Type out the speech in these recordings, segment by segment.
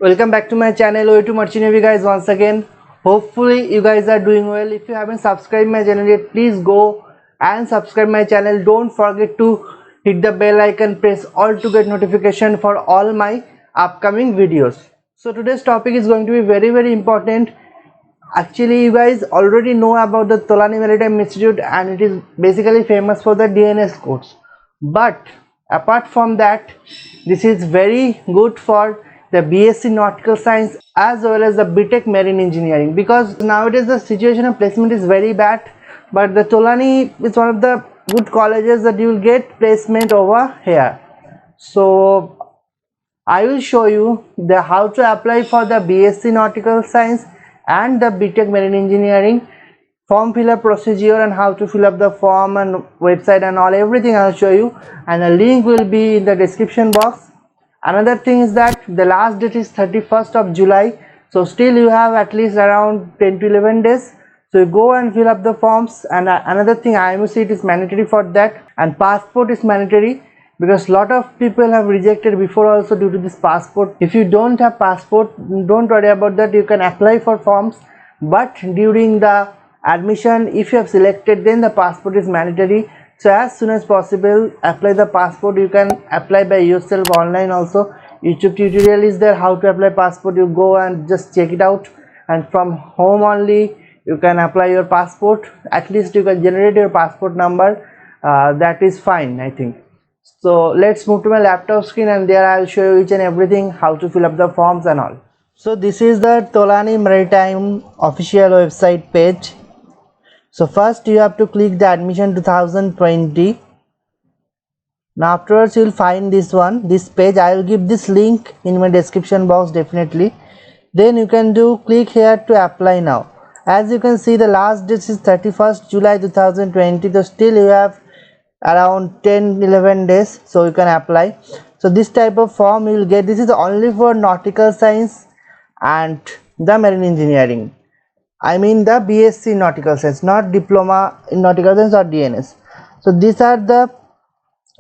Welcome back to my channel. Way to Marchinevi guys once again. Hopefully you guys are doing well. If you haven't subscribed my channel yet, please go and subscribe my channel. Don't forget to hit the bell icon, press all to get notification for all my upcoming videos. So today's topic is going to be very important. Actually, you guys already know about the Tolani Maritime Institute and it is basically famous for the DNS course. But apart from that, this is very good for the BSc Nautical Science as well as the BTech Marine Engineering, because nowadays the situation of placement is very bad, but the Tolani is one of the good colleges that you will get placement over here. So I will show you the how to apply for the BSc Nautical Science and the BTech Marine Engineering form fill up procedure and how to fill up the form and website and all everything I'll show you, and the link will be in the description box. Another thing is that the last date is 31st of July, so still you have at least around 10 to 11 days. So you go and fill up the forms. And another thing, IMUCET is mandatory for that, and passport is mandatory because lot of people have rejected before also due to this passport. If you don't have passport, don't worry about that, you can apply for forms, but during the admission, if you have selected, then the passport is mandatory. So as soon as possible apply the passport. You can apply by yourself online also. YouTube tutorial is there how to apply passport. You go and just check it out, and from home only you can apply your passport. At least you can generate your passport number. That is fine, I think. So let's move to my laptop screen, and there I'll show you each and everything how to fill up the forms and all. So this is the Tolani Maritime official website page. So first you have to click the admission 2020. Now afterwards you will find this page. I will give this link in my description box definitely. Then you can click here to apply now. As you can see, the last date is 31st July 2020. So still you have around 10-11 days, so you can apply. So this type of form you will get. This is only for nautical science and the marine engineering. I mean the BSc Nautical Science, not diploma in nautical science or DNS. So these are the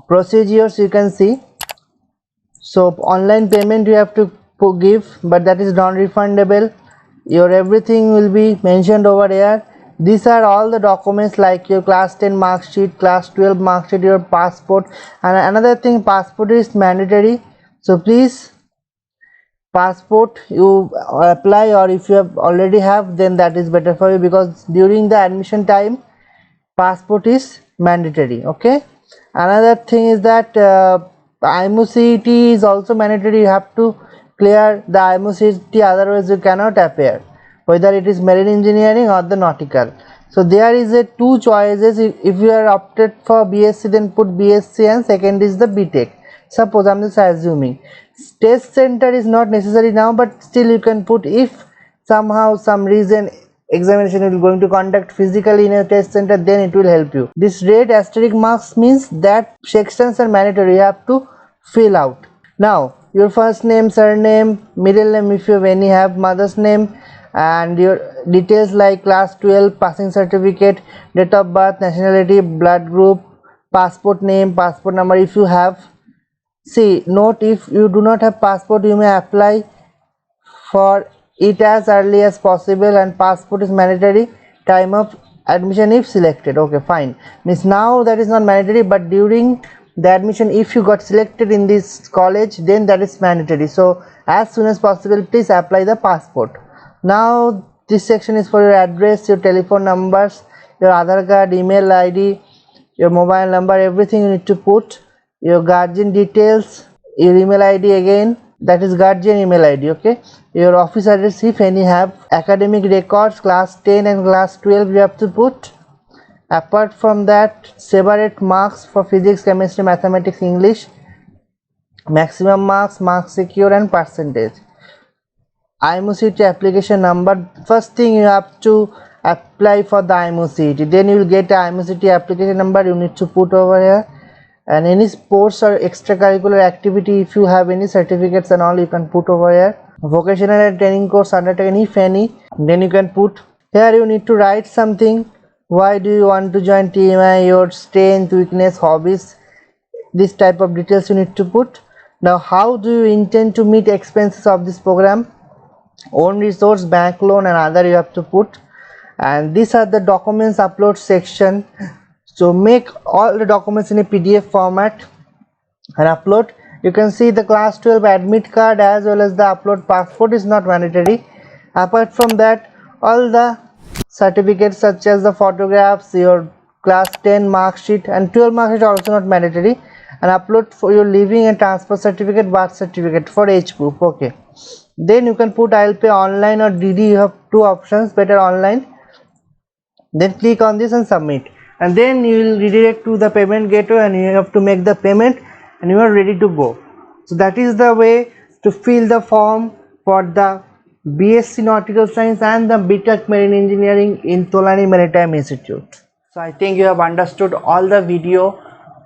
procedures you can see. So online payment you have to give, but that is non-refundable. Your everything will be mentioned over here. These are all the documents like your class 10 mark sheet, class 12 mark sheet, your passport, and another thing, passport is mandatory. So please, passport you apply, or if you have already have, then that is better for you, because during the admission time passport is mandatory. Okay, another thing is that IMUCET is also mandatory. You have to clear the IMUCET, otherwise you cannot appear, whether it is marine engineering or the nautical. So there is a two choices. If you are opted for BSc, then put BSc, and second is the BTech. Suppose I'm just assuming test center is not necessary now, but still you can put, if somehow some reason examination is going to conduct physically in a test center, then it will help you. This red asterisk marks means that sections are mandatory, you have to fill out. Now your first name, surname, middle name if you have any, have mother's name, and your details like class 12, passing certificate, date of birth, nationality, blood group, passport name, passport number if you have. See, note, if you do not have passport, you may apply for it as early as possible, and passport is mandatory time of admission if selected. Okay, fine, means now that is not mandatory, but during the admission, if you got selected in this college, then that is mandatory. So as soon as possible please apply the passport. Now this section is for your address, your telephone numbers, your Aadhaar card, email ID, your mobile number, everything you need to put. Your guardian details, your email ID again, that is guardian email ID. Okay, your office address if any have, academic records, class 10 and class 12 you have to put. Apart from that, separate marks for physics, chemistry, mathematics, English, maximum marks, marks secure, and percentage. IMUCET application number. First thing you have to apply for the IMUCET, then you will get the IMUCET application number, you need to put over here. And any sports or extracurricular activity, if you have any certificates and all, you can put over here. Vocational and training course undertaken if any, then you can put here. You need to write something. Why do you want to join TMI, your strength, weakness, hobbies, this type of details you need to put. Now how do you intend to meet expenses of this program? Own resource, bank loan and other you have to put, and these are the documents upload section. So make all the documents in a PDF format and upload. You can see the class 12 admit card as well as the upload passport is not mandatory. Apart from that, all the certificates such as the photographs, your class 10 mark sheet and 12 mark sheet are also not mandatory, and upload for your living and transfer certificate, birth certificate for age proof. Okay, then you can put I'll pay online or DD. You have two options, better online. Then click on this and submit, and then you will redirect to the payment gateway and you have to make the payment and you are ready to go. So that is the way to fill the form for the BSc Nautical Science and the BTech Marine Engineering in Tolani Maritime Institute. So I think you have understood all the video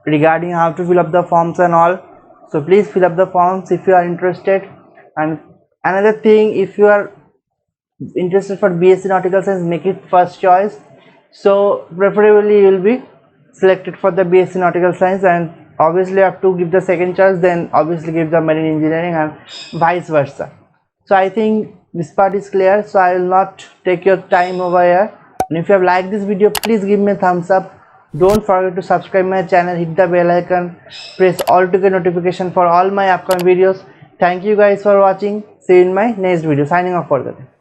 regarding how to fill up the forms and all. So please fill up the forms if you are interested. And another thing, if you are interested for BSc Nautical Science, make it first choice. So preferably you will be selected for the BSc Nautical Science, and obviously you have to give the second choice, then obviously give the Marine Engineering and vice versa. So I think this part is clear, so I will not take your time over here. And if you have liked this video, please give me a thumbs up. Don't forget to subscribe my channel, hit the bell icon, press all to get notification for all my upcoming videos. Thank you guys for watching. See you in my next video. Signing off for the day.